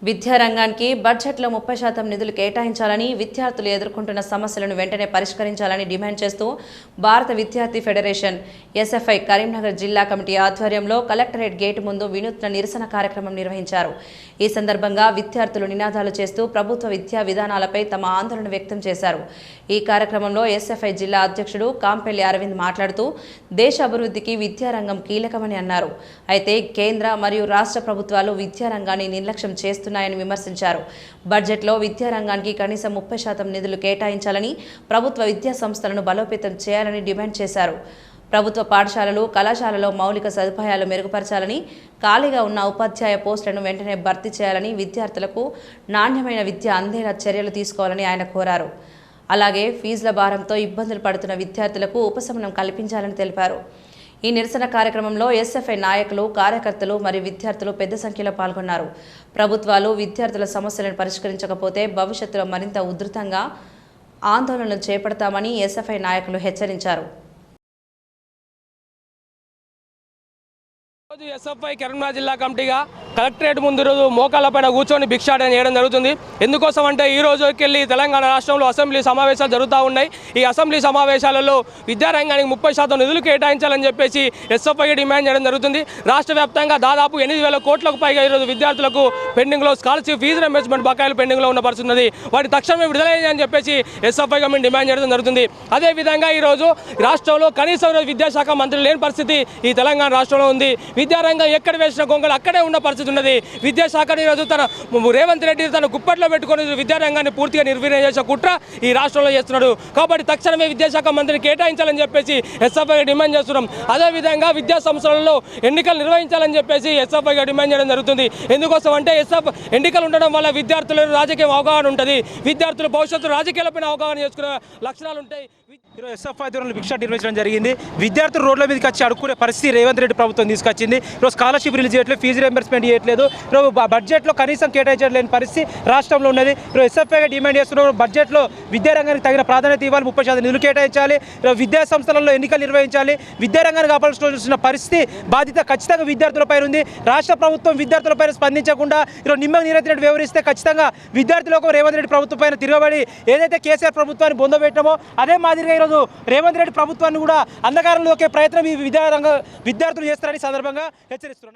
విద్యారంగానికి బడ్జెట్లో 30% నిధులు కేటాయించాలని, విద్యార్థులు ఎదుర్కొంటున్న సమస్యలను వెంటనే పరిష్కరించాలని డిమాండ్ చేస్తూ భారత విద్యార్థి ఫెడరేషన్ ఎస్ఎఫ్ఐ కరీంనగర్ జిల్లా కమిటీ ఆధ్వర్యంలో కలెక్టరేట్ గేటు ముందు వినూత్న నిరసన కార్యక్రమం నిర్వహించారు. ఈ సందర్భంగా విద్యార్థులు నినాదాలు చేస్తూ ప్రభుత్వ విద్యా విధానాలపై తమ ఆందోళన వ్యక్తం చేశారు. ఈ కార్యక్రమంలో ఎస్ఎఫ్ఐ జిల్లా అధ్యక్షుడు కాంపెల్లి అరవింద్ మాట్లాడుతూ దేశ అభివృద్ధికి విద్యారంగం కీలకమని అన్నారు. అయితే కేంద్ర మరియు రాష్ట్ర ప్రభుత్వాలు విద్యారంగాన్ని నిర్లక్ష్యం చేస్తున్నాయని విమర్శించారు. బడ్జెట్లో విద్యారంగానికి కనీసం 30% నిధులు కేటాయించాలని, ప్రభుత్వ విద్యా సంస్థలను బలోపేతం చేయాలని డిమాండ్ చేశారు. ప్రభుత్వ పాఠశాలలు, కళాశాలలో మౌలిక సదుపాయాలు మెరుగుపరచాలని, ఖాళీగా ఉన్న ఉపాధ్యాయ పోస్టులను వెంటనే భర్తీ చేయాలని, విద్యార్థులకు నాణ్యమైన విద్య అందేలా చర్యలు తీసుకోవాలని ఆయన కోరారు. అలాగే ఫీజుల భారంతో ఇబ్బందులు పడుతున్న విద్యార్థులకు ఉపశమనం కల్పించాలని తెలిపారు. ఈ నిరసన కార్యక్రమంలో ఎస్ఎఫ్ఐ నాయకులు, కార్యకర్తలు మరియు విద్యార్థులు పెద్ద సంఖ్యలో పాల్గొన్నారు. ప్రభుత్వాలు విద్యార్థుల సమస్యలను పరిష్కరించకపోతే భవిష్యత్తులో మరింత ఉధృతంగా ఆందోళనలు చేపడతామని ఎస్ఎఫ్ఐ నాయకులు హెచ్చరించారు. ఎస్ఎఫ్ఐ కరీంనగర్ జిల్లా కమిటీగా కలెక్టరేట్ ముందు రోజు మోకాళ్ళపైన కూర్చొని భిక్షాటన చేయడం జరుగుతుంది. ఎందుకోసం అంటే ఈ రోజుకి వెళ్ళి తెలంగాణ రాష్ట్రంలో అసెంబ్లీ సమావేశాలు జరుగుతూ ఉన్నాయి. ఈ అసెంబ్లీ సమావేశాలలో విద్యారంగానికి 30% నిధులు కేటాయించాలని చెప్పేసి ఎస్ఎఫ్ఐ డిమాండ్ చేయడం జరుగుతుంది. రాష్ట్ర వ్యాప్తంగా దాదాపు 8,000 కోట్లకు పైగా ఈరోజు విద్యార్థులకు పెండింగ్లో స్కాలర్షిప్ ఫీజు రింబర్స్మెంట్ బకాయిలు పెండింగ్లో ఉన్న పరిస్థితి ఉన్నది. వాటి తక్షణమే విడుదలయ్యాయని చెప్పేసి ఎస్ఎఫ్ఐ కమిటీ డిమాండ్ చేయడం జరుగుతుంది. అదేవిధంగా ఈరోజు రాష్ట్రంలో కనీసం విద్యాశాఖ మంత్రి లేని పరిస్థితి ఈ తెలంగాణ రాష్ట్రంలో ఉంది. విద్యారంగం ఎక్కడ వేసిన గొంగలు అక్కడే ఉన్న పరిస్థితి ఉన్నది. విద్యాశాఖను ఈరోజు తన రేవంత్ రెడ్డి తన గుప్పట్లో పెట్టుకుని విద్యారంగాన్ని పూర్తిగా నిర్వీర్యం చేసే కుట్ర ఈ రాష్ట్రంలో చేస్తున్నాడు. కాబట్టి తక్షణమే విద్యాశాఖ మంత్రిని కేటాయించాలని చెప్పేసి ఎస్ఎఫ్ఐ డిమాండ్ చేస్తున్నాం. అదేవిధంగా విద్యా సంస్థలలో ఎన్నికలు నిర్వహించాలని చెప్పేసి ఎస్ఎఫ్ఐగా డిమాండ్ చేయడం జరుగుతుంది. ఎందుకోసం అంటే ఎన్నికలు ఉండడం వల్ల విద్యార్థులు రాజకీయ అవగాహన ఉంటుంది. విద్యార్థులు భవిష్యత్తు రాజకీయాలపైన అవగాహన చేసుకునే లక్షణాలు ఉంటాయి. ఈరోజు ఎస్ఎఫ్ఐ ఆధ్వర్యంలో భిక్ష నిర్వహించడం జరిగింది. విద్యార్థులు రోడ్ల మీదకి వచ్చి అడుక్కునే పరిస్థితి రేవంత్ రెడ్డి ప్రభుత్వం తీసుకొచ్చింది. ఈరోజు స్కాలర్షిప్ రిలీజ్ చేయట్లేదు, ఫీజు రింబర్స్మెంట్ చేయట్లేదు. ఈరోజు బడ్జెట్లో కనీసం కేటాయించలేని పరిస్థితి రాష్ట్రంలో ఉన్నది. ఈరోజు ఎస్ఎఫ్ఐగా డిమాండ్ చేస్తున్నారు, బడ్జెట్లో విద్యారంగానికి తగిన ప్రాధాన్యత ఇవ్వాలి, 30% నిధులు కేటాయించాలి, విద్యా సంస్థలలో ఎన్నికలు నిర్వహించాలి. విద్యారంగాన్ని కాపాడుతున్న పరిస్థితి బాధ్యత ఖచ్చితంగా విద్యార్థులపై ఉంది. రాష్ట్ర ప్రభుత్వం విద్యార్థులపై స్పందించకుండా ఈరోజు నిమ్మకు నీరెత్తినట్టు వ్యవహరిస్తే ఖచ్చితంగా విద్యార్థులకు రేవంత్ రెడ్డి ప్రభుత్వం పైన తిరగబడి ఏదైతే కేసీఆర్ ప్రభుత్వాన్ని బొందబెట్టామో అదే మాదిరిగా ఈరోజు రేవంత్ రెడ్డి ప్రభుత్వాన్ని కూడా అంధకారంలోకే ప్రయత్నం ఈ విద్యార్థులు చేస్తారని సందర్భంగా హెచ్చరిస్తున్నారు.